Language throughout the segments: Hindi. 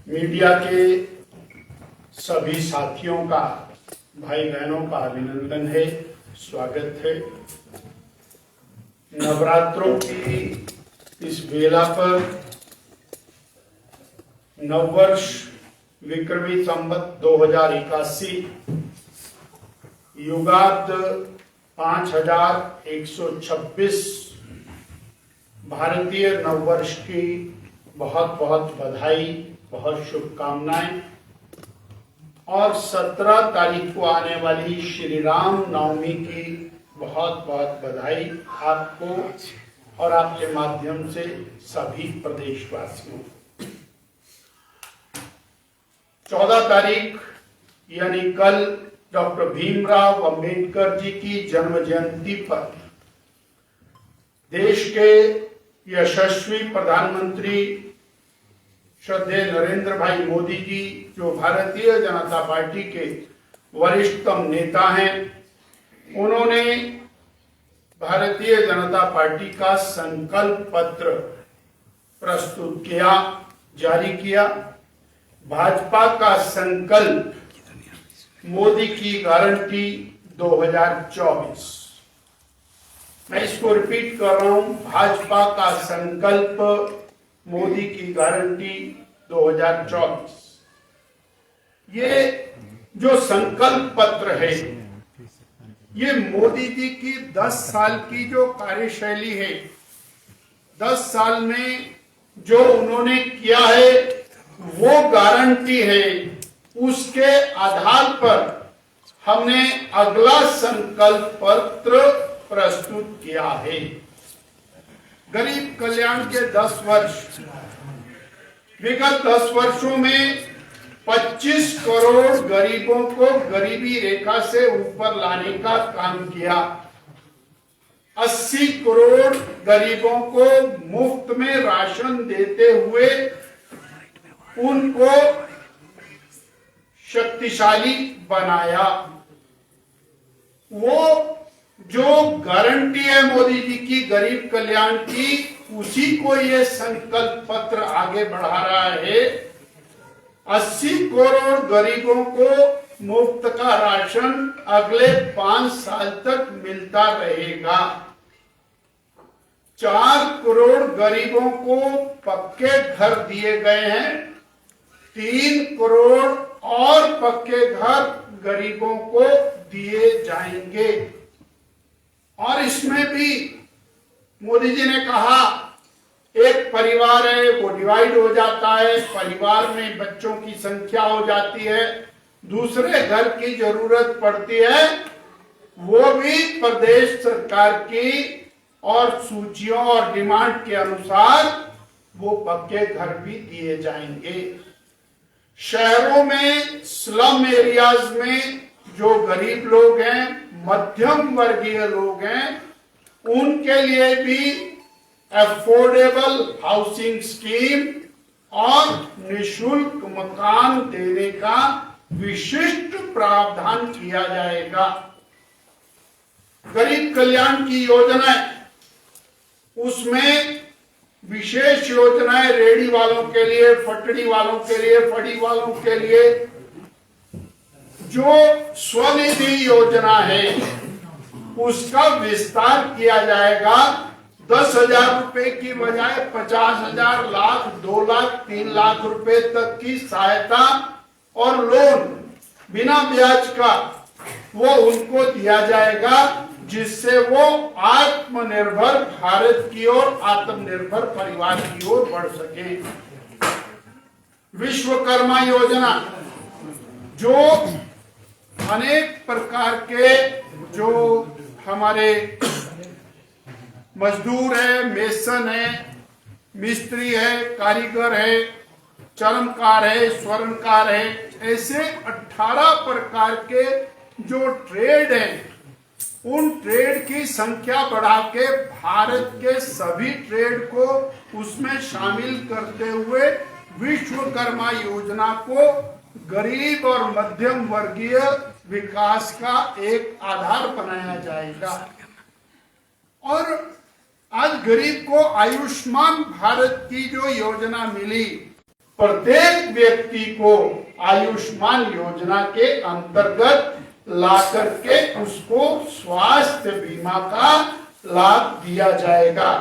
मीडिया के सभी साथियों का, भाई बहनों का अभिनंदन है, स्वागत है। नवरात्रों की इस बेला पर नववर्ष विक्रमी संवत 2081 युगाद 5126 भारतीय नववर्ष की बहुत बहुत बधाई, बहुत शुभकामनाएं। और 17 तारीख को आने वाली श्री राम नवमी की बहुत बहुत बधाई आपको और आपके माध्यम से सभी प्रदेशवासियों। 14 तारीख यानी कल डॉक्टर भीमराव अंबेडकर जी की जन्म जयंती पर देश के यशस्वी प्रधानमंत्री श्रद्धेय नरेंद्र भाई मोदी जी, जो भारतीय जनता पार्टी के वरिष्ठतम नेता हैं, उन्होंने भारतीय जनता पार्टी का संकल्प पत्र प्रस्तुत किया, जारी किया। भाजपा का संकल्प, मोदी की गारंटी 2024। मैं इसको रिपीट कर रहा हूं, भाजपा का संकल्प, मोदी की गारंटी 2024। ये जो संकल्प पत्र है, ये मोदी जी की 10 साल की जो कार्यशैली है, 10 साल में जो उन्होंने किया है वो गारंटी है। उसके आधार पर हमने अगला संकल्प पत्र प्रस्तुत किया है। गरीब कल्याण के 10 वर्ष, विगत 10 वर्षों में 25 करोड़ गरीबों को गरीबी रेखा से ऊपर लाने का काम किया। 80 करोड़ गरीबों को मुफ्त में राशन देते हुए उनको शक्तिशाली बनाया। वो जो गारंटी है मोदी जी की गरीब कल्याण की, उसी को ये संकल्प पत्र आगे बढ़ा रहा है। 80 करोड़ गरीबों को मुफ्त का राशन अगले 5 साल तक मिलता रहेगा। 4 करोड़ गरीबों को पक्के घर दिए गए हैं। 3 करोड़ और पक्के घर गरीबों को दिए जाएंगे। और इसमें भी मोदी जी ने कहा, एक परिवार है वो डिवाइड हो जाता है, परिवार में बच्चों की संख्या हो जाती है, दूसरे घर की जरूरत पड़ती है, वो भी प्रदेश सरकार की और सूचियों और डिमांड के अनुसार वो पक्के घर भी दिए जाएंगे। शहरों में, स्लम एरियाज में जो गरीब लोग हैं, मध्यम वर्गीय लोग हैं, उनके लिए भी अफोर्डेबल हाउसिंग स्कीम और निशुल्क मकान देने का विशिष्ट प्रावधान किया जाएगा। गरीब कल्याण की योजनाएं, उसमें विशेष योजनाएं रेडी वालों के लिए, फटड़ी वालों के लिए, फड़ी वालों के लिए। जो स्वनिधि योजना है उसका विस्तार किया जाएगा। 10,000 रुपए की बजाय 50,000, लाख, 2 लाख, 3 लाख रुपए तक की सहायता और लोन बिना ब्याज का वो उनको दिया जाएगा, जिससे वो आत्मनिर्भर भारत की ओर, आत्मनिर्भर परिवार की ओर बढ़ सके। विश्वकर्मा योजना, जो अनेक प्रकार के जो हमारे मजदूर है, मेसन है, मिस्त्री है, कारीगर है, चर्मकार है, स्वर्णकार है, ऐसे 18 प्रकार के जो ट्रेड हैं, उन ट्रेड की संख्या बढ़ा के भारत के सभी ट्रेड को उसमें शामिल करते हुए विश्वकर्मा योजना को गरीब और मध्यम वर्गीय विकास का एक आधार बनाया जाएगा। और आज गरीब को आयुष्मान भारत की जो योजना मिली, प्रत्येक व्यक्ति को आयुष्मान योजना के अंतर्गत ला करके उसको स्वास्थ्य बीमा का लाभ दिया जाएगा।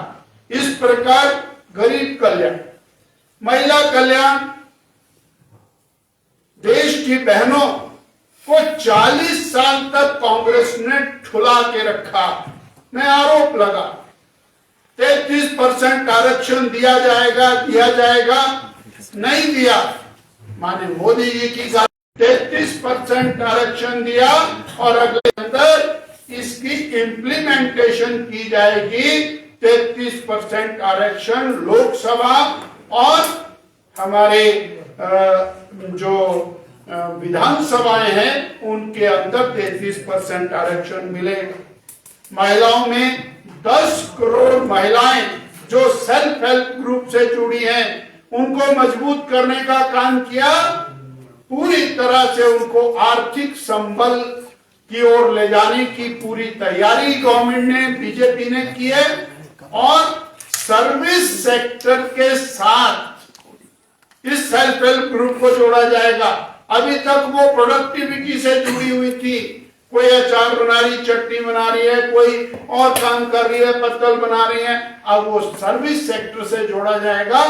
इस प्रकार गरीब कल्याण, महिला कल्याण, देश की बहनों को 40 साल तक कांग्रेस ने ठुला के रखा। मैं आरोप लगा 33% आरक्षण दिया जाएगा, नहीं दिया। माने मोदी जी की 33% आरक्षण दिया और अगले अंदर इसकी इम्प्लीमेंटेशन की जाएगी। 33% आरक्षण लोकसभा और हमारे जो विधानसभाएं हैं उनके अंदर 33% आरक्षण मिलेगा। महिलाओं में 10 करोड़ महिलाएं जो सेल्फ हेल्प ग्रुप से जुड़ी हैं उनको मजबूत करने का काम किया। पूरी तरह से उनको आर्थिक संबल की ओर ले जाने की पूरी तैयारी गवर्नमेंट ने, बीजेपी ने की है। और सर्विस सेक्टर के साथ इस सेल्फ हेल्प ग्रुप को जोड़ा जाएगा। अभी तक वो प्रोडक्टिविटी से जुड़ी हुई थी, कोई अचार बना रही, चटनी बना रही है, कोई और काम कर रही है, पत्तल बना रही है। अब वो सर्विस सेक्टर से जोड़ा जाएगा।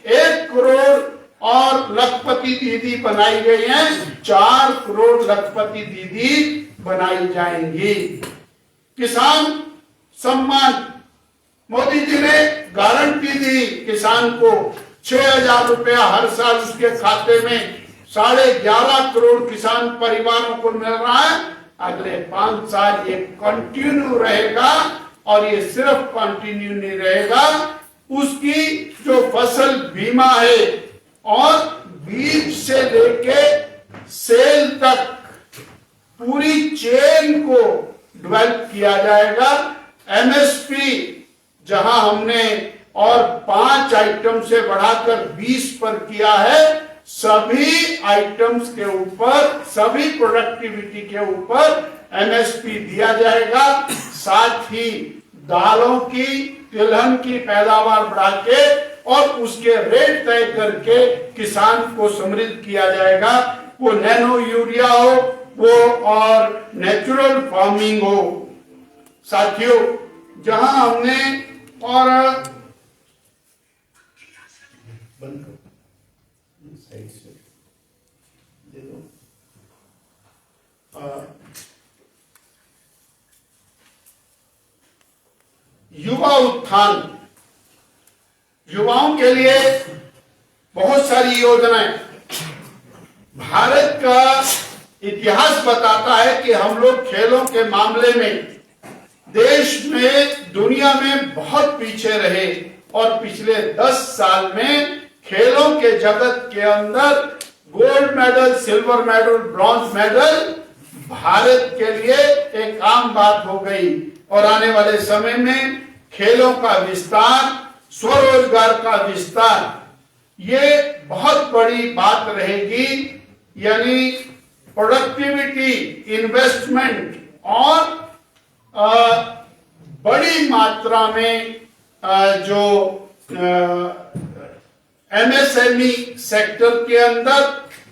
1 करोड़ और लखपति दीदी बनाई गई हैं, 4 करोड़ लखपति दीदी बनाई जाएंगी। किसान सम्मान, मोदी जी ने गारंटी दी किसान को 6,000 रुपया हर साल उसके खाते में। 11.5 करोड़ किसान परिवारों को मिल रहा है। अगले 5 साल ये कंटिन्यू रहेगा। और ये सिर्फ कंटिन्यू नहीं रहेगा, उसकी जो फसल बीमा है और बीज से लेके सेल तक पूरी चेन को डेवलप किया जाएगा। एमएसपी जहां हमने और 5 आइटम से बढ़ाकर 20 पर किया है, सभी आइटम्स के ऊपर, सभी प्रोडक्टिविटी के ऊपर एमएसपी दिया जाएगा। साथ ही दालों की, तिलहन की पैदावार बढ़ा के और उसके रेट तय करके किसान को समृद्ध किया जाएगा। वो नैनो यूरिया हो, वो और नेचुरल फार्मिंग हो। साथियों, जहां हमने और युवा उत्थान, युवाओं के लिए बहुत सारी योजनाएं। भारत का इतिहास बताता है कि हम लोग खेलों के मामले में देश में, दुनिया में बहुत पीछे रहे। और पिछले 10 साल में खेलों के जगत के अंदर gold medal, silver medal, bronze medal Bharat के लिए एक आम बात हो गई। और आने वाले समय में खेलों का विस्तार, स्वरोजगार का विस्तार, ये बहुत बड़ी बात रहेगी। यानी प्रोडक्टिविटी, इन्वेस्टमेंट और बड़ी मात्रा में जो एमएसएमई सेक्टर के अंदर,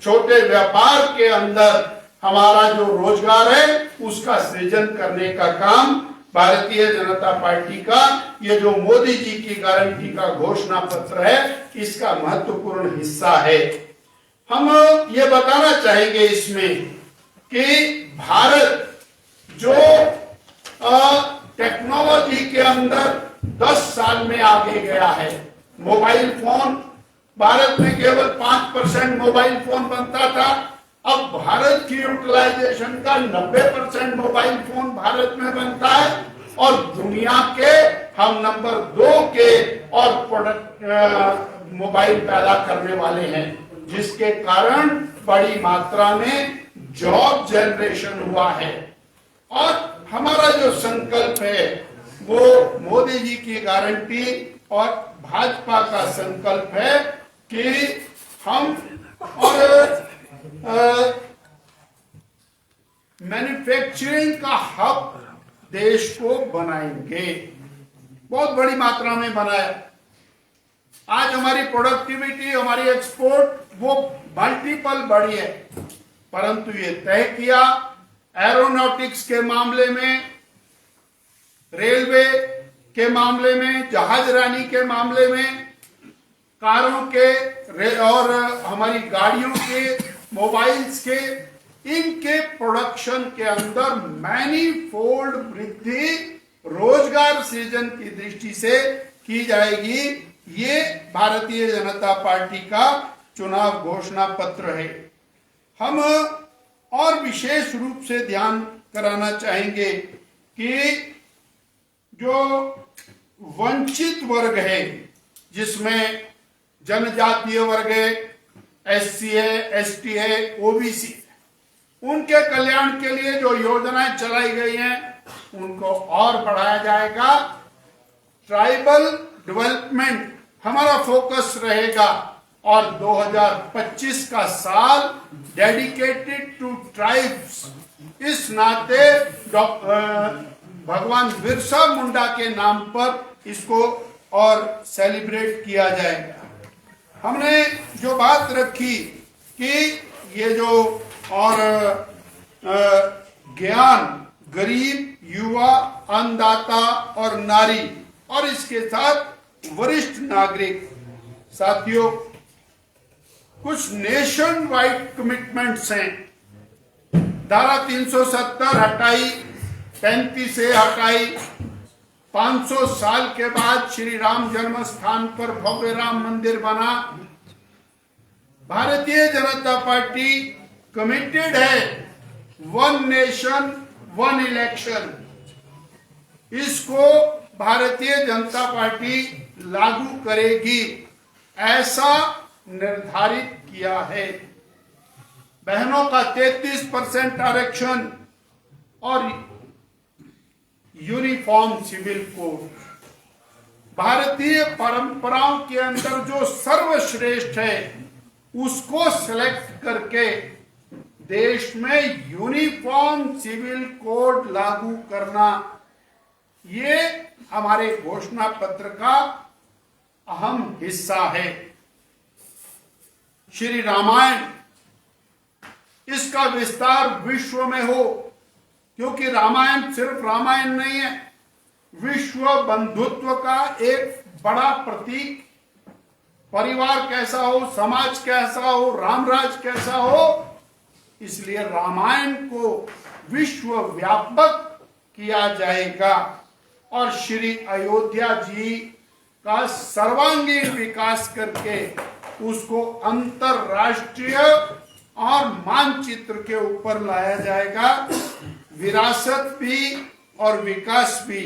छोटे व्यापार के अंदर हमारा जो रोजगार है उसका सृजन करने का काम भारतीय जनता पार्टी का, ये जो मोदी जी की गारंटी का घोषणा पत्र है, इसका महत्वपूर्ण हिस्सा है। हम ये बताना चाहेंगे इसमें कि भारत जो टेक्नोलॉजी के अंदर 10 साल में आगे गया है। मोबाइल फोन, भारत में केवल 5% मोबाइल फोन बनता था। अब भारत की यूटिलाइजेशन का 90% मोबाइल फोन भारत में बनता है। और दुनिया के हम नंबर 2 के और प्रोडक्ट मोबाइल पैदा करने वाले हैं, जिसके कारण बड़ी मात्रा में जॉब जनरेशन हुआ है। और हमारा जो संकल्प है वो मोदी जी की गारंटी और भाजपा का संकल्प है कि हम और मैन्युफैक्चरिंग का हब देश को बनाएंगे। बहुत बड़ी मात्रा में बनाया। आज हमारी प्रोडक्टिविटी, हमारी एक्सपोर्ट वो मल्टीपल बढ़ी है, परंतु ये तय किया एरोनॉटिक्स के मामले में, रेलवे के मामले में, जहाजरानी के मामले में, कारों के और हमारी गाड़ियों के, मोबाइल्स के, इनके प्रोडक्शन के अंदर मैनीफोल्ड वृद्धि रोजगार सृजन की दृष्टि से की जाएगी। ये भारतीय जनता पार्टी का चुनाव घोषणा पत्र है। हम और विशेष रूप से ध्यान कराना चाहेंगे कि जो वंचित वर्ग है, जिसमें जनजातीय वर्ग है, एससी है, एसटी है, ओबीसी, उनके कल्याण के लिए जो योजनाएं चलाई गई हैं उनको और बढ़ाया जाएगा। ट्राइबल डेवलपमेंट हमारा फोकस रहेगा और 2025 का साल डेडिकेटेड टू ट्राइब्स, इस नाते भगवान बिरसा मुंडा के नाम पर इसको और सेलिब्रेट किया जाएगा। हमने जो बात रखी कि ये जो और ज्ञान, गरीब, युवा, अन्नदाता और नारी, और इसके साथ वरिष्ठ नागरिक, साथियों कुछ नेशन वाइड कमिटमेंट्स हैं। धारा 370 हटाई, 35 से हटाई, 500 साल के बाद श्री राम जन्म स्थान पर भव्य राम मंदिर बना। भारतीय जनता पार्टी कमिटेड है वन नेशन वन इलेक्शन, इसको भारतीय जनता पार्टी लागू करेगी, ऐसा निर्धारित किया है। बहनों का 33% आरक्षण और यूनिफॉर्म सिविल कोड, भारतीय परंपराओं के अंदर जो सर्वश्रेष्ठ है उसको सिलेक्ट करके देश में यूनिफॉर्म सिविल कोड लागू करना, ये हमारे घोषणा पत्र का अहम हिस्सा है। श्री रामायण, इसका विस्तार विश्व में हो, क्योंकि रामायण सिर्फ रामायण नहीं है, विश्व बंधुत्व का एक बड़ा प्रतीक। परिवार कैसा हो, समाज कैसा हो, रामराज कैसा हो, इसलिए रामायण को विश्व व्यापक किया जाएगा और श्री अयोध्या जी का सर्वांगीण विकास करके उसको अंतरराष्ट्रीय और मानचित्र के ऊपर लाया जाएगा। विरासत भी और विकास भी,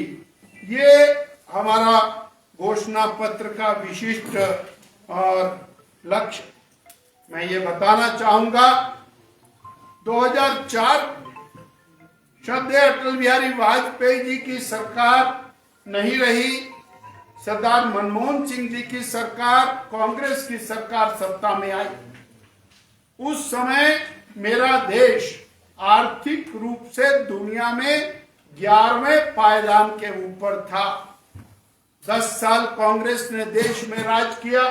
ये हमारा घोषणा पत्र का विशिष्ट और लक्ष्य। मैं ये बताना चाहूंगा, 2004 श्रद्धेय अटल बिहारी वाजपेयी जी की सरकार नहीं रही, सरदार मनमोहन सिंह जी की सरकार, कांग्रेस की सरकार सत्ता में आई। उस समय मेरा देश आर्थिक रूप से दुनिया में 11वें पायदान के ऊपर था। 10 साल कांग्रेस ने देश में राज किया,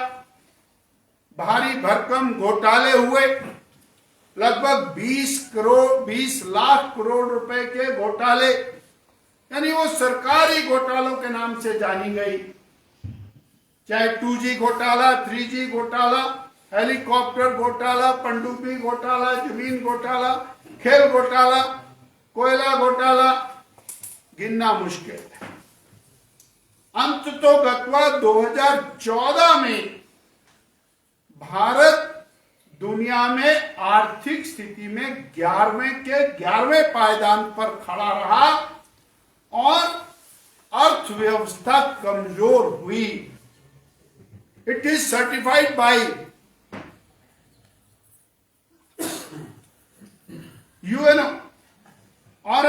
भारी भरकम घोटाले हुए, लगभग 20 लाख करोड़ रुपए के घोटाले, यानी वो सरकारी घोटालों के नाम से जानी गई। चाहे 2G घोटाला, 3G घोटाला, हेलीकॉप्टर घोटाला, पनडुब्बी घोटाला, जमीन घोटाला, खेल घोटाला, कोयला घोटाला, गिनना मुश्किल है। अंत तो गत्वा 2014 में भारत दुनिया में आर्थिक स्थिति में 11वें पायदान पर खड़ा रहा और अर्थव्यवस्था कमजोर हुई। It is certified by UNO. और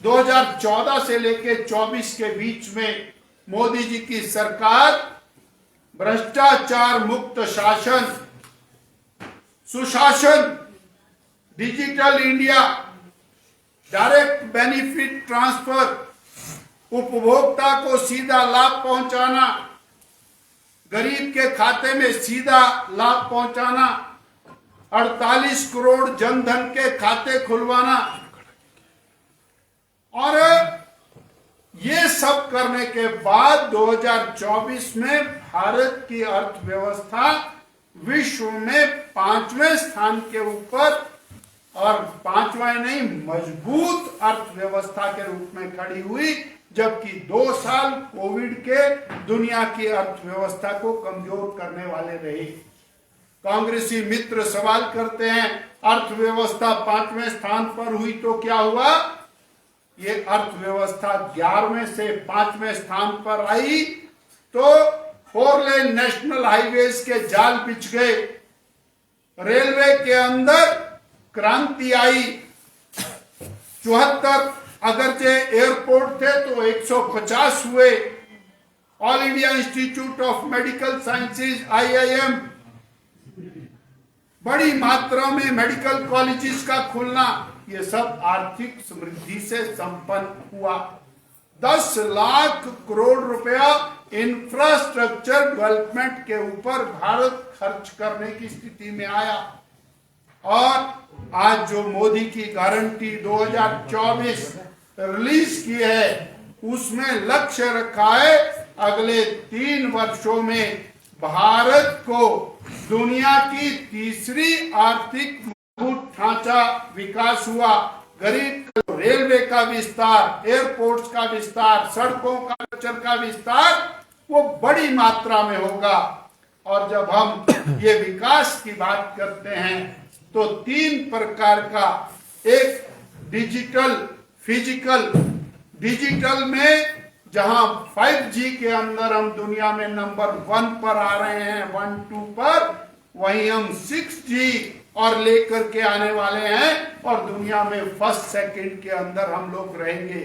2014 से लेके 24 के बीच में मोदी जी की सरकार भ्रष्टाचार मुक्त शासन, सुशासन, digital India, direct benefit transfer, उपभोक्ता को सीधा लाभ पहुंचाना, गरीब के खाते में सीधा लाभ पहुंचाना, 48 करोड़ जनधन के खाते खुलवाना, और ये सब करने के बाद 2024 में भारत की अर्थव्यवस्था विश्व में 5वें स्थान के ऊपर, और 5वां नहीं, मजबूत अर्थव्यवस्था के रूप में खड़ी हुई, जबकि 2 साल कोविड के दुनिया की अर्थव्यवस्था को कमजोर करने वाले रहे। कांग्रेसी मित्र सवाल करते हैं, अर्थव्यवस्था 5वें स्थान पर हुई तो क्या हुआ? ये अर्थव्यवस्था 11वें से 5वें स्थान पर आई तो 4 लेन नेशनल हाईवेज के जाल बिछ गए, रेलवे के अंदर क्रांति आई, 74 अगरचे एयरपोर्ट थे तो 150 हुए, all India Institute of Medical sciences IIM, बड़ी मात्रा में मेडिकल कॉलेजेस का खुलना, ये सब आर्थिक समृद्धि से संपन्न हुआ। 10 लाख करोड़ रुपया इंफ्रास्ट्रक्चर डेवलपमेंट के ऊपर भारत खर्च करने की स्थिति में आया। और आज जो मोदी की गारंटी 2024 रिलीज की है, उसमें लक्ष्य रखा है अगले 3 वर्षों में भारत को दुनिया की तीसरी आर्थिक मजबूत ढांचा विकास हुआ, गरीब रेलवे का विस्तार, एयरपोर्ट्स का विस्तार, सड़कों का स्ट्रक्चर का विस्तार, वो बड़ी मात्रा में होगा। और जब हम ये विकास की बात करते हैं तो 3 प्रकार का, एक डिजिटल, फिजिकल, डिजिटल में जहां 5G के अंदर हम दुनिया में नंबर 1 पर आ रहे हैं, 1, 2 पर, वहीं हम 6G और लेकर के आने वाले हैं और दुनिया में फर्स्ट सेकंड के अंदर हम लोग रहेंगे।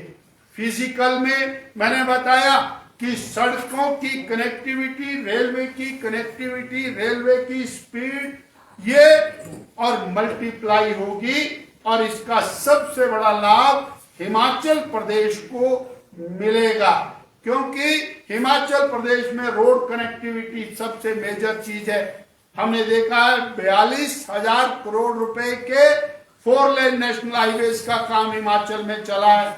फिजिकल में मैंने बताया कि सड़कों की कनेक्टिविटी, रेलवे की कनेक्टिविटी, रेलवे की स्पीड, ये और मल्टीप्लाई होगी, और इसका सबसे बड़ा लाभ हिमाचल प्रदेश को मिलेगा, क्योंकि हिमाचल प्रदेश में रोड कनेक्टिविटी सबसे मेजर चीज है। हमने देखा है 42,000 करोड़ रुपए के 4 लेन नेशनल हाईवेज का काम हिमाचल में चला है।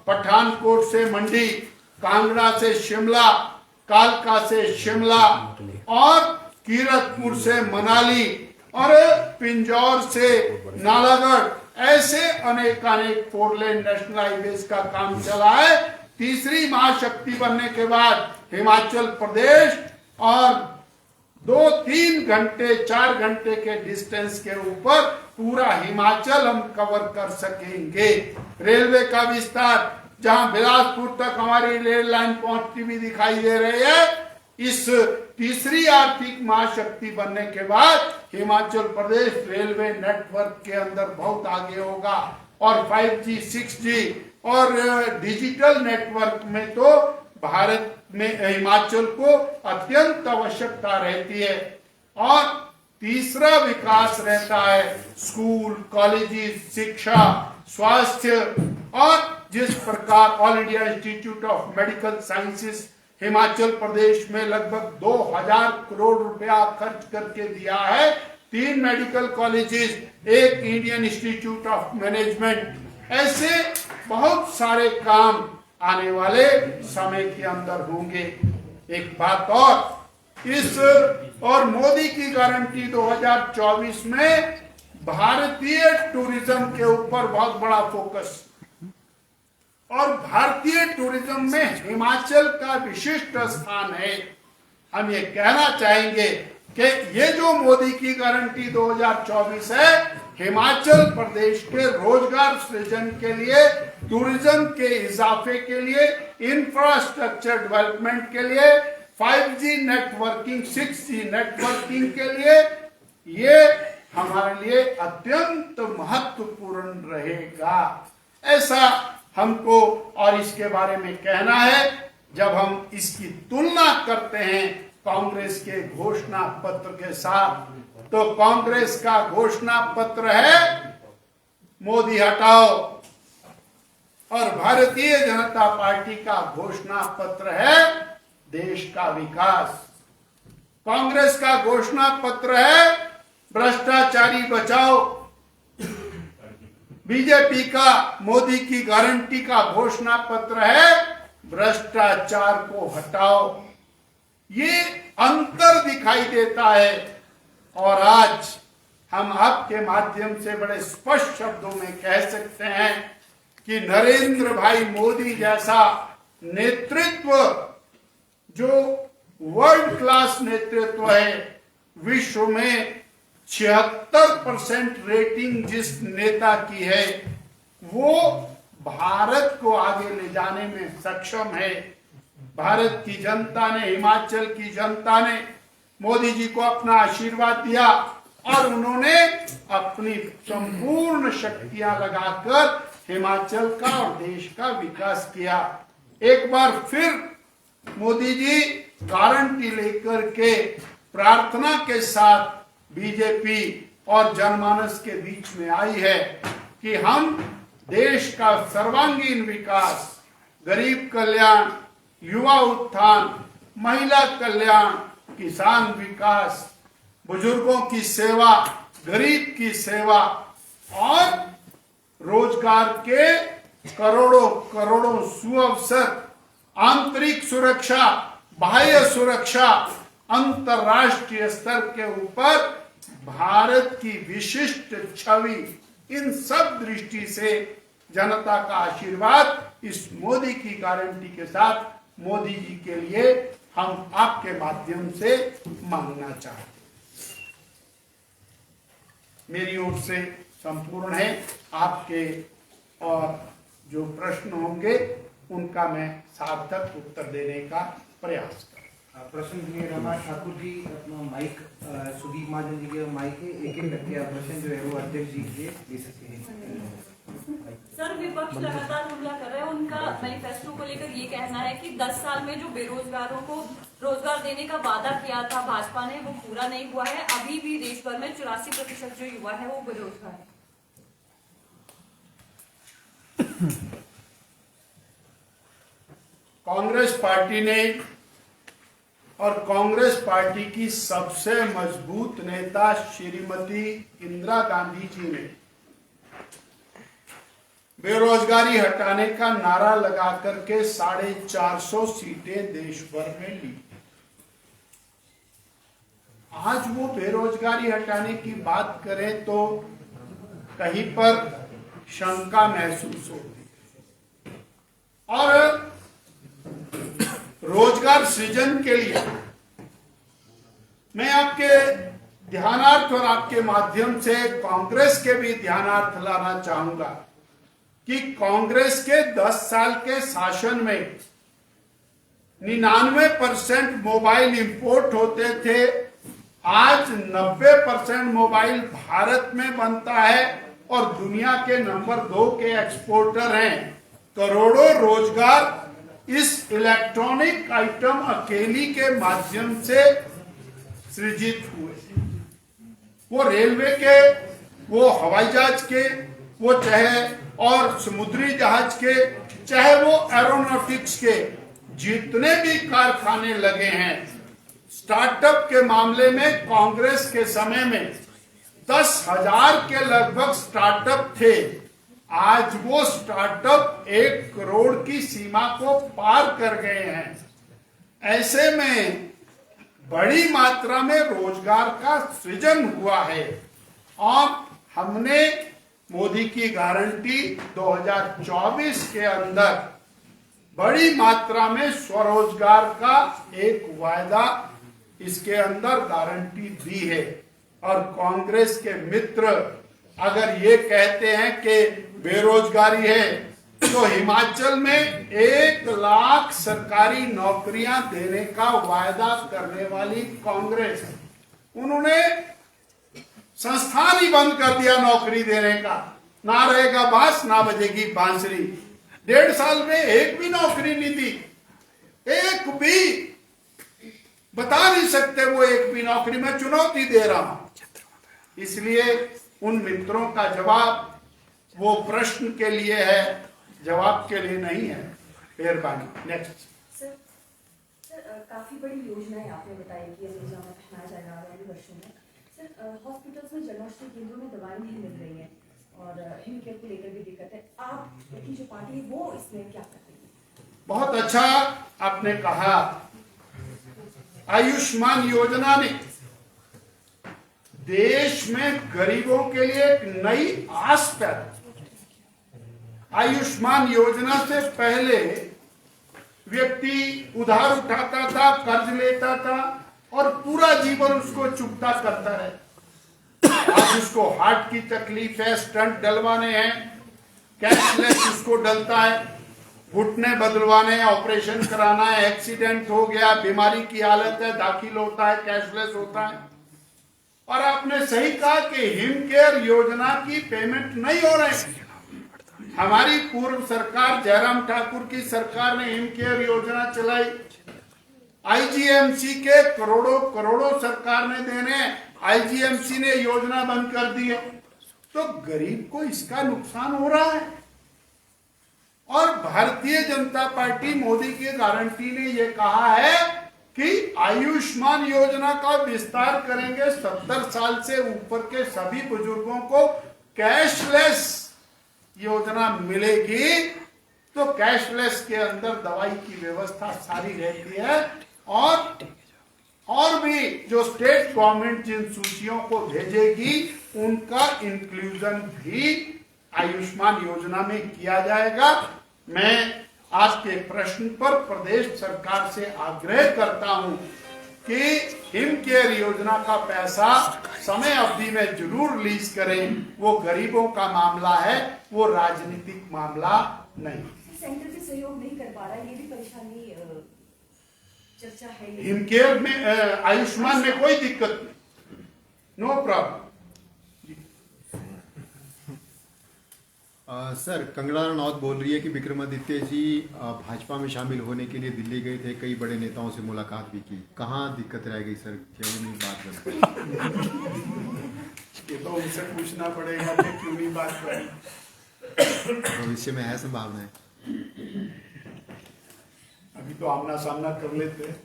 पठानकोट से मंडी, कांगड़ा से शिमला, कालका से शिमला, और कीरतपुर से मनाली, और पिंजौर से नालागढ़, ऐसे अनेक 4 लेन नेशनल हाईवेज का काम चला है। तीसरी महाशक्ति बनने के बाद हिमाचल प्रदेश और 2-3 घंटे 4 घंटे के डिस्टेंस के ऊपर पूरा हिमाचल हम कवर कर सकेंगे। रेलवे का विस्तार, जहां बिलासपुर तक हमारी रेल लाइन पहुंचती भी दिखाई दे रही है, इस तीसरी आर्थिक महाशक्ति बनने के बाद हिमाचल प्रदेश रेलवे नेटवर्क के अंदर बहुत आगे होगा। और 5G, 6G और डिजिटल नेटवर्क में तो भारत में हिमाचल को अत्यंत आवश्यकता रहती है। और तीसरा विकास रहता है स्कूल, कॉलेजेस, शिक्षा, स्वास्थ्य, और जिस प्रकार All India Institute of Medical Sciences Himachal Pradesh में लगभग 2000 करोड़ रुपया खर्च करके दिया है, 3 मेडिकल कॉलेजेस, एक इंडियन इंस्टीट्यूट ऑफ मैनेजमेंट, ऐसे बहुत सारे काम आने वाले समय के अंदर होंगे। एक बात और मोदी की गारंटी 2024 में भारतीय टूरिज्म के ऊपर बहुत बड़ा फोकस, और भारतीय टूरिज्म में हिमाचल का विशिष्ट स्थान है। हम ये कहना चाहेंगे कि ये जो मोदी की गारंटी 2024 है, हिमाचल प्रदेश के रोजगार सृजन के लिए, टूरिज्म के इजाफे के लिए, इंफ्रास्ट्रक्चर डेवलपमेंट के लिए, 5G नेटवर्किंग, 6G नेटवर्किंग के लिए, ये हमारे लिए अत्यंत महत्वपूर्ण रहेगा, ऐसा हमको और इसके बारे में कहना है। जब हम इसकी तुलना करते हैं कांग्रेस के घोषणा पत्र के साथ, तो कांग्रेस का घोषणा पत्र है मोदी हटाओ, और भारतीय जनता पार्टी का घोषणा पत्र है देश का विकास। कांग्रेस का घोषणा पत्र है भ्रष्टाचारी बचाओ। बीजेपी का मोदी की गारंटी का घोषणा पत्र है भ्रष्टाचार को हटाओ। ये अंतर दिखाई देता है और आज हम आपके माध्यम से बड़े स्पष्ट शब्दों में कह सकते हैं कि नरेंद्र भाई मोदी जैसा नेतृत्व, जो वर्ल्ड क्लास नेतृत्व है, विश्व में 76% रेटिंग जिस नेता की है, वो भारत को आगे ले जाने में सक्षम है। भारत की जनता ने, हिमाचल की जनता ने मोदी जी को अपना आशीर्वाद दिया और उन्होंने अपनी संपूर्ण शक्तियां लगाकर हिमाचल का और देश का विकास किया। एक बार फिर मोदी जी गारंटी लेकर के प्रार्थना के साथ बीजेपी और जनमानस के बीच में आई है कि हम देश का सर्वांगीण विकास, गरीब कल्याण, युवा उत्थान, महिला कल्याण, किसान विकास, बुजुर्गों की सेवा, गरीब की सेवा और रोजगार के करोड़ों करोड़ों सुअवसर, आंतरिक सुरक्षा, बाह्य सुरक्षा, अंतरराष्ट्रीय स्तर के ऊपर भारत की विशिष्ट छवि, इन सब दृष्टि से जनता का आशीर्वाद इस मोदी की गारंटी के साथ मोदी जी के लिए हम आपके माध्यम से मांगना चाहते हैं। मेरी ओर से संपूर्ण है। आपके और जो प्रश्न होंगे उनका मैं सार्थक उत्तर देने का प्रयास करूँ। प्रश्न के लिए रमा ठाकुर जी अपना माइक, सुदीप महाजन जी के माइक है, एक एक करके आप प्रश्न जो है वो अध्यक्ष जी के दे सकते हैं। सर, विपक्ष लगातार हमला कर रहा है। उनका मैनिफेस्टो को लेकर ये कहना है कि 10 साल में जो बेरोजगारों को रोजगार देने का वादा किया था भाजपा ने, वो पूरा नहीं हुआ है। अभी भी देश भर में 84% जो युवा है वो बेरोजगार है। कांग्रेस पार्टी ने और कांग्रेस पार्टी की सबसे मजबूत नेता श्रीमती इंदिरा गांधी जी ने बेरोजगारी हटाने का नारा लगा करके 450 सीटें देश भर में ली। आज वो बेरोजगारी हटाने की बात करें तो कहीं पर शंका महसूस होती है। और रोजगार सृजन के लिए मैं आपके ध्यानार्थ और आपके माध्यम से कांग्रेस के भी ध्यानार्थ लाना चाहूंगा कि कांग्रेस के 10 साल के शासन में 99% मोबाइल इंपोर्ट होते थे। आज 90% मोबाइल भारत में बनता है और दुनिया के नंबर 2 के एक्सपोर्टर हैं। करोड़ों रोजगार इस इलेक्ट्रॉनिक आइटम अकेली के माध्यम से सृजित हुए। वो रेलवे के, वो हवाई जहाज के, वो चाहे और समुद्री जहाज के, चाहे वो एरोनॉटिक्स के, जितने भी कारखाने लगे हैं, स्टार्टअप के मामले में कांग्रेस के समय में 10,000 के लगभग स्टार्टअप थे। आज वो स्टार्टअप 1 करोड़ की सीमा को पार कर गए हैं। ऐसे में बड़ी मात्रा में रोजगार का सृजन हुआ है और हमने मोदी की गारंटी 2024 के अंदर बड़ी मात्रा में स्वरोजगार का एक वायदा इसके अंदर गारंटी दी है। और कांग्रेस के मित्र अगर ये कहते हैं कि बेरोजगारी है, तो हिमाचल में 1 लाख सरकारी नौकरियां देने का वायदा करने वाली कांग्रेस, उन्होंने संस्थान ही बंद कर दिया नौकरी देने का। ना रहेगा बांस ना बजेगी बांसुरी। 1.5 साल में एक भी नौकरी नहीं दी, एक भी बता नहीं सकते वो एक भी नौकरी। मैं चुनौती दे रहा हूं। इसलिए उन मित्रों का जवाब वो प्रश्न के लिए है, जवाब के लिए नहीं है। मेहरबानी। नेक्स्ट। सर, सर काफ़ी बड़ी योजनाएं आपने बताई कि अभी जो हमें पहनाया जाएगा आगामी वर्षों में। सर हॉस्पिटल्स में जनऔषधि केंद्रों में दवाएं नहीं मिल रही हैं और हिमकेयर को लेकर भी दिक्कत है। आपकी जो पार्टी है वो इसमें क्या कर रही है? बहुत अच्छा आपने कहा। आयुष्मान योजना ने देश में गरीबों के लिए एक नई आस पैदा। आयुष्मान योजना से पहले व्यक्ति उधार उठाता था, कर्ज लेता था और पूरा जीवन उसको चुकता करता है। आज उसको हार्ट की तकलीफ है, स्टंट डलवाने हैं, कैशलेस उसको डलता है, घुटने बदलवाने, ऑपरेशन कराना है, एक्सीडेंट हो गया, बीमारी की हालत है, दाखिल होता है, कैशलेस होता है। और आपने सही कहा कि हिमकेयर योजना की पेमेंट नहीं हो रही। हमारी पूर्व सरकार, जयराम ठाकुर की सरकार ने हिमकेयर योजना चलाई। आईजीएमसी के करोड़ों करोड़ों सरकार ने देने, आईजीएमसी ने योजना बंद कर दी है, तो गरीब को इसका नुकसान हो रहा है। और भारतीय जनता पार्टी मोदी की गारंटी ने यह कहा है कि आयुष्मान योजना का विस्तार करेंगे, 70 साल से ऊपर के सभी बुजुर्गों को कैशलेस योजना मिलेगी। तो कैशलेस के अंदर दवाई की व्यवस्था सारी रहती है और भी जो स्टेट गवर्नमेंट जिन सूचियों को भेजेगी उनका इंक्लूजन भी आयुष्मान योजना में किया जाएगा। मैं आपके प्रश्न पर प्रदेश सरकार से आग्रह करता हूं कि हिमकेयर योजना का पैसा समय अवधि में जरूर रिलीज करें। वो गरीबों का मामला है, वो राजनीतिक मामला नहीं। सेंटर भी सहयोग नहीं कर पा रहा है, ये भी परेशानी चर्चा है। हिमकेयर में आयुष्मान में कोई दिक्कत नहीं, no problem. Sir, Kangana Ranaut बोल रही है कि विक्रमादित्य जी भाजपा में शामिल होने के लिए दिल्ली गए थे, कई बड़े नेताओं से मुलाकात भी की। कहाँ दिक्कत रह गई सर, क्यों नहीं बात बन पाई? ये तो उनसे पूछना पड़ेगा कि क्यों नहीं बात करी। भविष्य में है संभावनाएं? अभी तो आमना सामना कर लेते हैं।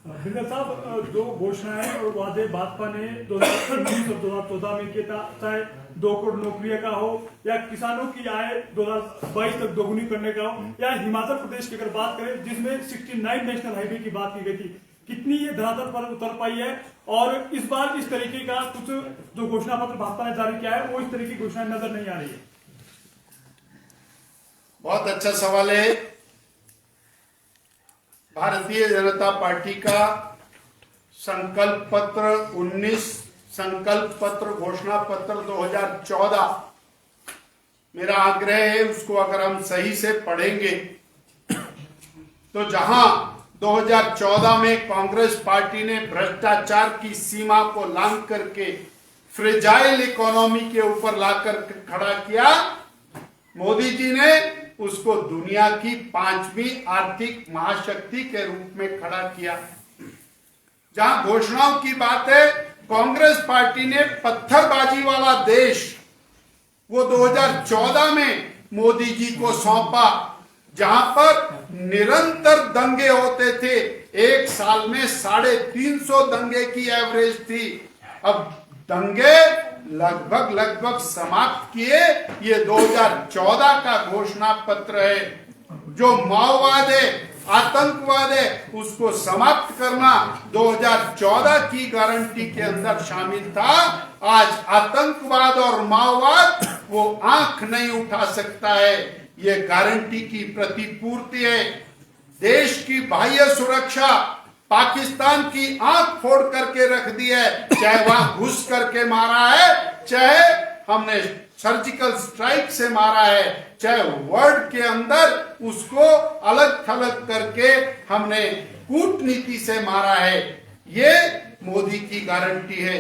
बिंदर साहब, जो घोषणाएं और वादे भाजपा ने 2019 और 2014 में किया था, चाहे 2 करोड़ नौकरियों का हो या किसानों की आय 2022 तक दोगुनी करने का हो, या हिमाचल प्रदेश की अगर बात करें जिसमें 69 नेशनल हाईवे की बात की गई थी, कितनी ये धरातल पर उतर पाई है? और इस बार इस तरीके का कुछ जो घोषणा पत्र भाजपा ने जारी किया है वो इस तरीके की घोषणाएं नजर नहीं आ रही है। बहुत अच्छा सवाल है। भारतीय जनता पार्टी का संकल्प पत्र 19, संकल्प पत्र, घोषणा पत्र 2014, मेरा आग्रह है उसको अगर हम सही से पढ़ेंगे तो जहां 2014 में कांग्रेस पार्टी ने भ्रष्टाचार की सीमा को लांघ करके फ्रेजाइल इकोनॉमी के ऊपर लाकर खड़ा किया, मोदी जी ने उसको दुनिया की 5वीं आर्थिक महाशक्ति के रूप में खड़ा किया। जहां घोषणाओं की बात है, कांग्रेस पार्टी ने पत्थरबाजी वाला देश वो 2014 में मोदी जी को सौंपा, जहां पर निरंतर दंगे होते थे। एक साल में 350 दंगे की एवरेज थी। अब दंगे लगभग समाप्त किए। ये 2014 का घोषणा पत्र है। जो माओवाद है, आतंकवाद है, उसको समाप्त करना 2014 की गारंटी के अंदर शामिल था। आज आतंकवाद और माओवाद वो आंख नहीं उठा सकता है। ये गारंटी की प्रतिपूर्ति है। देश की बाह्य सुरक्षा पाकिस्तान की आंख फोड़ करके रख दी है, चाहे वहां घुस करके मारा है, चाहे हमने सर्जिकल स्ट्राइक से मारा है, चाहे वर्ल्ड के अंदर उसको अलग थलग करके हमने कूटनीति से मारा है। ये मोदी की गारंटी है।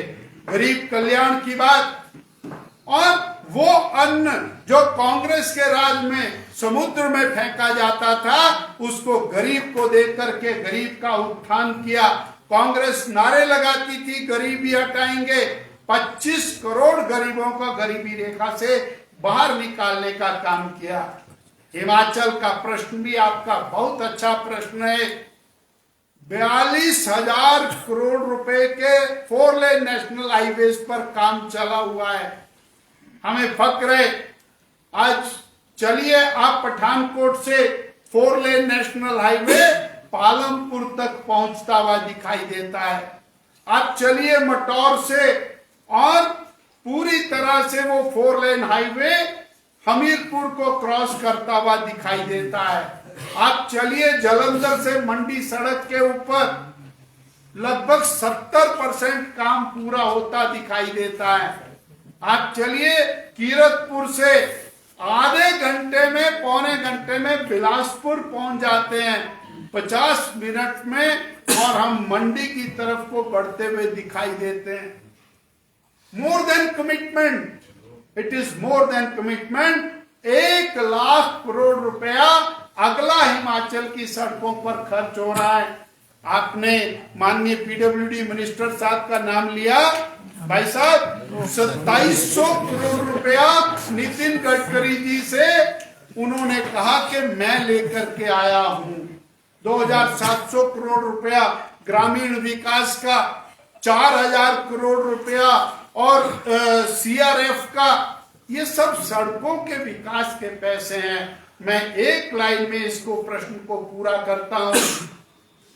गरीब कल्याण की बात, और वो अन्न जो कांग्रेस के राज में समुद्र में फेंका जाता था, उसको गरीब को दे करके गरीब का उत्थान किया। कांग्रेस नारे लगाती थी गरीबी हटाएंगे, 25 करोड़ गरीबों को गरीबी रेखा से बाहर निकालने का काम किया। हिमाचल का प्रश्न भी आपका बहुत अच्छा प्रश्न है। 42,000 करोड़ रुपए के 4 लेन नेशनल हाईवेज पर काम चला हुआ है। हमें फक्र है। आज चलिए आप पठानकोट से 4 लेन नेशनल हाईवे पालमपुर तक पहुंचता हुआ दिखाई देता है। आप चलिए मटौर से और पूरी तरह से वो 4 लेन हाईवे हमीरपुर को क्रॉस करता हुआ दिखाई देता है। आप चलिए जालंधर से मंडी सड़क के ऊपर लगभग 70% काम पूरा होता दिखाई देता है। आप चलिए कीरतपुर से आधे घंटे में, पौने घंटे में बिलासपुर पहुंच जाते हैं, 50 मिनट में, और हम मंडी की तरफ को बढ़ते हुए दिखाई देते हैं। More than commitment, it is more than commitment. 1 lakh crore रुपया अगला हिमाचल की सड़कों पर खर्च हो रहा है। आपने माननीय पीडब्ल्यूडी मिनिस्टर साहब का नाम लिया। भाई साहब, 2700 करोड़ रुपया नितिन गडकरी जी से उन्होंने कहा कि मैं लेकर के आया हूं। 2700 करोड़ रुपया ग्रामीण विकास का, 4000 करोड़ रुपया और सीआरएफ का, ये सब सड़कों के विकास के पैसे हैं। मैं एक लाइन में इसको प्रश्न को पूरा करता हूं।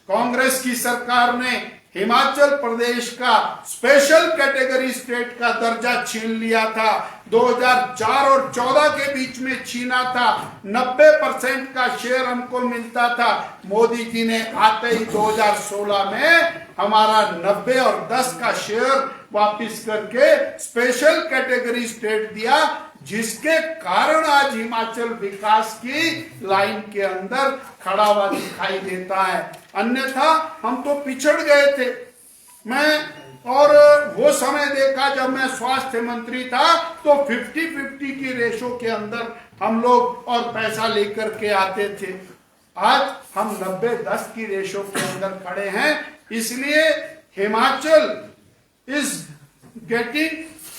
कांग्रेस की सरकार ने हिमाचल प्रदेश का स्पेशल कैटेगरी स्टेट का दर्जा छीन लिया था। 2004 और 14 के बीच में छीना था। 90% का शेयर हमको मिलता था। मोदी जी ने आते ही 2016 में हमारा 90 और 10 का शेयर वापस करके स्पेशल कैटेगरी स्टेट दिया, जिसके कारण आज हिमाचल विकास की लाइन के अंदर खड़ा हुआ दिखाई देता है। अन्यथा हम तो पिछड़ गए थे। मैं और वो समय देखा जब मैं स्वास्थ्य मंत्री था तो 50-50 की रेशो के अंदर हम लोग और पैसा लेकर के आते थे। आज हम 90-10 की रेशो के अंदर खड़े हैं। इसलिए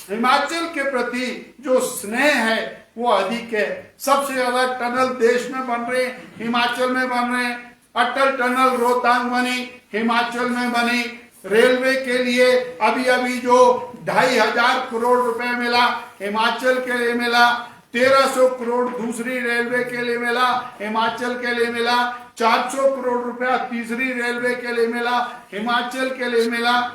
हिमाचल के प्रति जो स्नेह है वो अधिक है। सबसे ज्यादा टनल देश में बन रहे हैं, हिमाचल में बन रहे हैं। अटल टनल रोहतांग बनी, हिमाचल में बनी। रेलवे के लिए अभी अभी जो 2,500 करोड़ रुपए मिला, हिमाचल के लिए मिला। 1300 करोड़ दूसरी रेलवे के लिए मिला, हिमाचल के लिए मिला। 400 करोड़ रुपया तीसरी रेलवे के लिए मिला, हिमाचल के लिए मिला।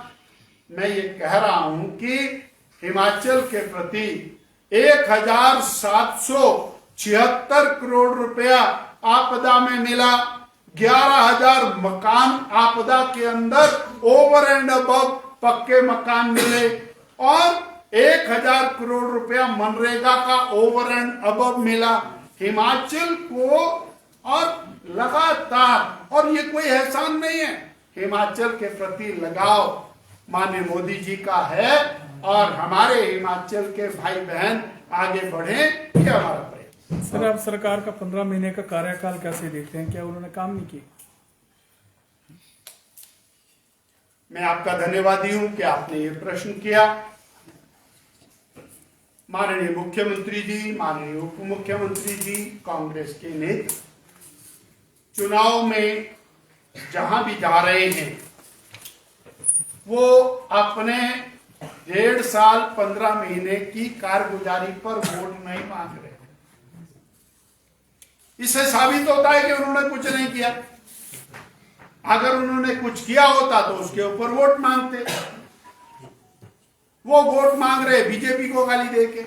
मैं ये कह रहा हूं कि हिमाचल के प्रति 1,776 करोड़ रुपया आपदा में मिला। 11,000 मकान आपदा के अंदर ओवर एंड अबव पक्के मकान मिले और 1,000 करोड़ रुपया मनरेगा का ओवर एंड अबव मिला हिमाचल को। और लगातार, और ये कोई एहसान नहीं है, हिमाचल के प्रति लगाव माननीय मोदी जी का है और हमारे हिमाचल के भाई बहन आगे बढ़े, ये हमारा प्रयास। सर, आप सरकार का 15 महीने का कार्यकाल कैसे देखते हैं? क्या उन्होंने काम नहीं किया? मैं आपका धन्यवादी हूं कि आपने ये प्रश्न किया। माननीय मुख्यमंत्री जी, माननीय उप मुख्यमंत्री जी, कांग्रेस के नेता चुनाव में जहां भी जा रहे हैं वो अपने 1.5 साल 15 महीने की कारगुजारी पर वोट नहीं मांग रहे। इससे साबित होता है कि उन्होंने कुछ नहीं किया। अगर उन्होंने कुछ किया होता तो उसके ऊपर वोट मांगते। वो वोट मांग रहे बीजेपी को गाली देके,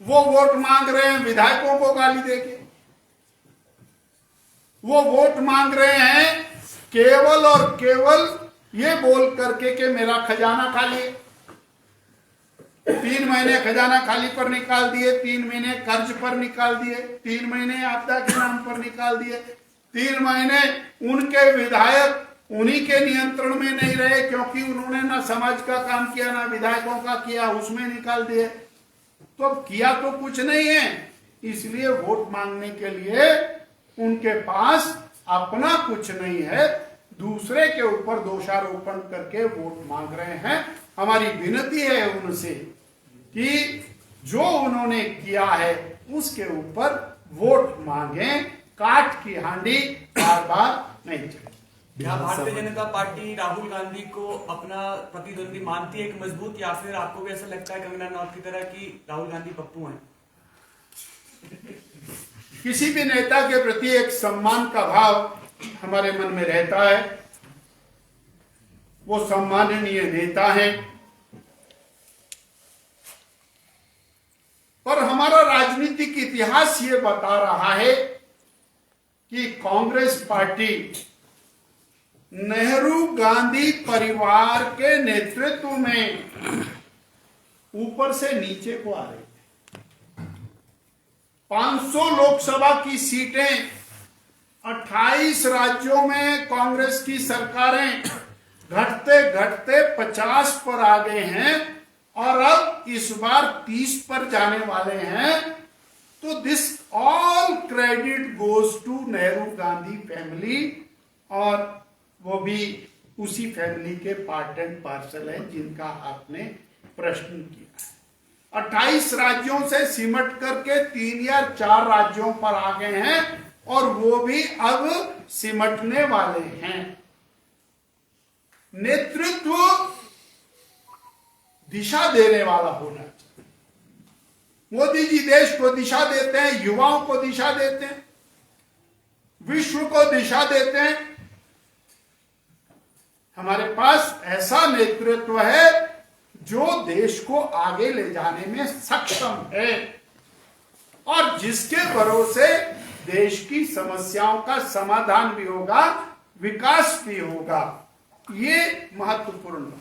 वो वोट मांग रहे हैं विधायकों को गाली देके, वो वोट मांग रहे हैं केवल और केवल ये बोल करके कि मेरा खजाना खाली है। 3 महीने खजाना खाली पर निकाल दिए, 3 महीने कर्ज पर निकाल दिए, 3 महीने आपदा के नाम पर निकाल दिए, 3 महीने उनके विधायक उन्हीं के नियंत्रण में नहीं रहे क्योंकि उन्होंने ना समाज का काम किया ना विधायकों का किया, उसमें निकाल दिए। तो किया तो कुछ नहीं है, इसलिए वोट मांगने के लिए उनके पास अपना कुछ नहीं है, दूसरे के ऊपर दोषारोपण करके वोट मांग रहे हैं। हमारी विनती है उनसे कि जो उन्होंने किया है उसके ऊपर वोट मांगे, काट की हांडी बार बार नहीं चले। क्या भारतीय जनता पार्टी राहुल गांधी को अपना प्रतिद्वंदी मानती है कि मजबूत, या फिर आपको भी ऐसा लगता है कंगना रनौत की तरह कि राहुल गांधी पप्पू हैं? किसी भी नेता के प्रति एक सम्मान का भाव हमारे मन में रहता है। वो सम्माननीय नेता हैं, पर हमारा राजनीतिक इतिहास ये बता रहा है कि कांग्रेस पार्टी नेहरू गांधी परिवार के नेतृत्व में ऊपर से नीचे को आ रही है। 500 लोकसभा की सीटें 28 राज्यों में कांग्रेस की सरकारें घटते घटते 50 पर आ गए हैं और अब इस बार 30 पर जाने वाले हैं। तो this all credit goes to Nehru Gandhi family, और वो भी उसी फैमिली के पार्ट एंड पार्सल है जिनका आपने प्रश्न किया है। 28 राज्यों से सिमट करके 3 या 4 राज्यों पर आ गए हैं और वो भी अब सिमटने वाले हैं। नेतृत्व दिशा देने वाला होना चाहिए। मोदी जी देश को दिशा देते हैं, युवाओं को दिशा देते हैं, विश्व को दिशा देते हैं। हमारे पास ऐसा नेतृत्व है जो देश को आगे ले जाने में सक्षम है और जिसके भरोसे देश की समस्याओं का समाधान भी होगा, विकास भी होगा। ये महत्वपूर्ण है।